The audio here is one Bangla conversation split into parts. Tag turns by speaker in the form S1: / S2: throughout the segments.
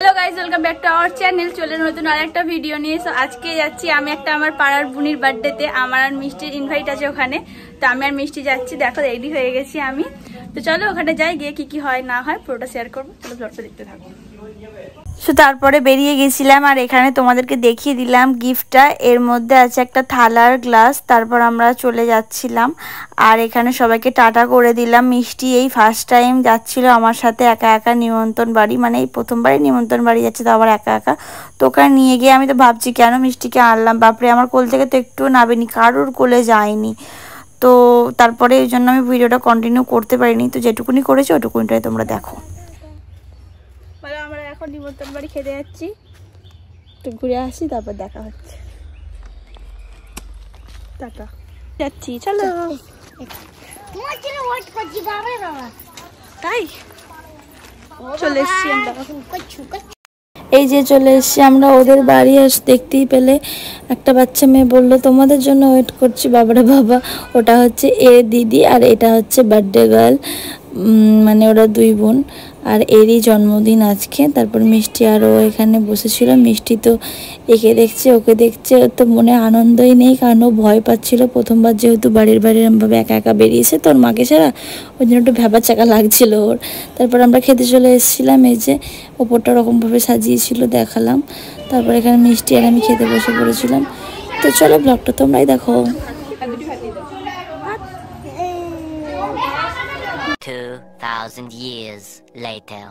S1: Hello guys welcome back to our channel चले नतून आरेकटा भिडियो निये। सो आज के जाচ্ছি আমি একটা আমার পাড়ার বুনির বার্থডেতে। আমার আর মিষ্টির ইনভাইট আছে ওখানে, তো আমি আর মিষ্টি যাচ্ছি। দেখো রেডি হয়ে গেছি আমি, তো চলো ওখানে যাই, গিয়ে কি কি হয় না হয় পুরোটা শেয়ার করব। চলো ব্লগটা দেখতে থাকো। সো তারপরে বেরিয়ে গেছিলাম আর এখানে তোমাদেরকে দেখিয়ে দিলাম গিফটটা। এর মধ্যে আছে একটা থালার গ্লাস। তারপর আমরা চলে যাচ্ছিলাম আর এখানে সবাইকে টাটা করে দিলাম। মিষ্টি এই ফার্স্ট টাইম যাচ্ছিল আমার সাথে একা একা নিমন্ত্রণ বাড়ি, মানে এই প্রথমবারই নিমন্ত্রণ বাড়ি যাচ্ছে, তো আবার একা একা। তো ওখানে নিয়ে গিয়ে আমি তো ভাবছি কেন মিষ্টিকে আনলাম, বাপরে আমার কোল থেকে তো একটুও নাবেনি, কারোর কোলে যায়নি। তো তারপরে এই জন্য আমি ভিডিওটা কন্টিনিউ করতে পারিনি, তো যেটুকুনি করেছি ওটুকুনিটাই তোমরা দেখো। আমরা এখন নিমন্ত্রণ বাড়ি খেতে যাচ্ছি, একটু ঘুরে আসি তারপর দেখা হচ্ছে। টাটা যাচ্ছি, চলো। তাই চলে এসছি আমরা, এই যে চলে এসছি আমরা ওদের বাড়ি। দেখতেই পেলে একটা বাচ্চা মেয়ে বললো তোমাদের জন্য ওয়েট করছি। বাবারে বাবা, ওটা হচ্ছে এ দিদি আর এটা হচ্ছে বার্থডে গার্ল, মানে ওরা দুই বোন, আর এরই জন্মদিন আজকে। তারপর মিষ্টি আরও এখানে বসেছিল। মিষ্টি তো একে দেখছে ওকে দেখছে, ওর তো মনে আনন্দই নেই, কারণ ও ভয় পাচ্ছিল। প্রথমবার যেহেতু বাড়ির এরমভাবে একা একা বেরিয়েছে তোর মাকে ছাড়া, ওই জন্য একটু ভ্যাবা চাকা লাগছিল ওর। তারপর আমরা খেতে চলে এসেছিলাম, এই যে ওপরটা ওরকমভাবে সাজিয়েছিল দেখালাম। তারপর এখানে মিষ্টি আর আমি খেতে বসে পড়েছিলাম। তো চলো ব্লগটা তোমরাই দেখো।
S2: 2000 years later.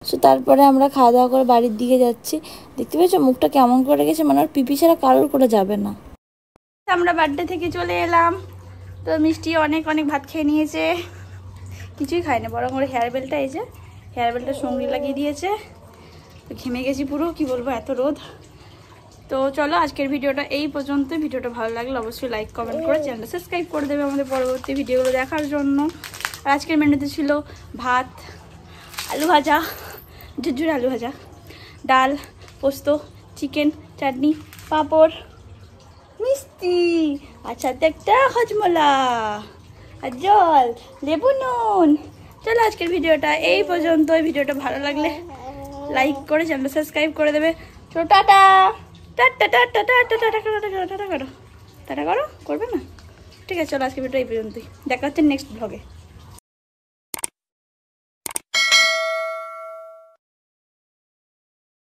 S1: সো তারপরে আমরা খাওয়া দাওয়া করে বাড়ির দিকে যাচ্ছি। দেখতে পেয়েছো মুখটা কেমন করে গেছে, মানে ওর পিপি ছাড়া কারোর করে যাবে না। আমরা বার্থডে থেকে চলে এলাম, তো মিষ্টি অনেক অনেক ভাত খেয়ে নিয়েছে, কিছুই খায়নি, বরং ওর হেয়ার বেলটা, এই যে হেয়ার বেলটা সঙ্গী লাগিয়ে দিয়েছে। তো ঘেমে গেছি পুরো, কি বলবো এত রোদ। তো চলো আজকের ভিডিওটা এই পর্যন্ত। ভিডিওটা ভালো লাগলে অবশ্যই লাইক কমেন্ট করে চ্যানেলটা সাবস্ক্রাইব করে দেবে আমাদের পরবর্তী ভিডিওগুলো দেখার জন্য। আর আজকের মেনুতে ছিল ভাত, আলু ভাজা, ঝুরঝুর আলু ভাজা, ডাল, পোস্ত, চিকেন, চাটনি, পাঁপড়, মিষ্টি, আর সাথে একটা হজমোলা আর জল, লেবু, নুন। চলো আজকের ভিডিওটা এই পর্যন্ত। ভিডিওটা ভালো লাগলে লাইক করে চ্যানেলটা সাবস্ক্রাইব করে দেবে। চলো tata tata tata tata tata করো, টাটা করো, টাটা করো, করবে না? ঠিক আছে চলো আজকের ভিডিওটা এই পর্যন্তই, দেখা হচ্ছে নেক্সট ব্লগে।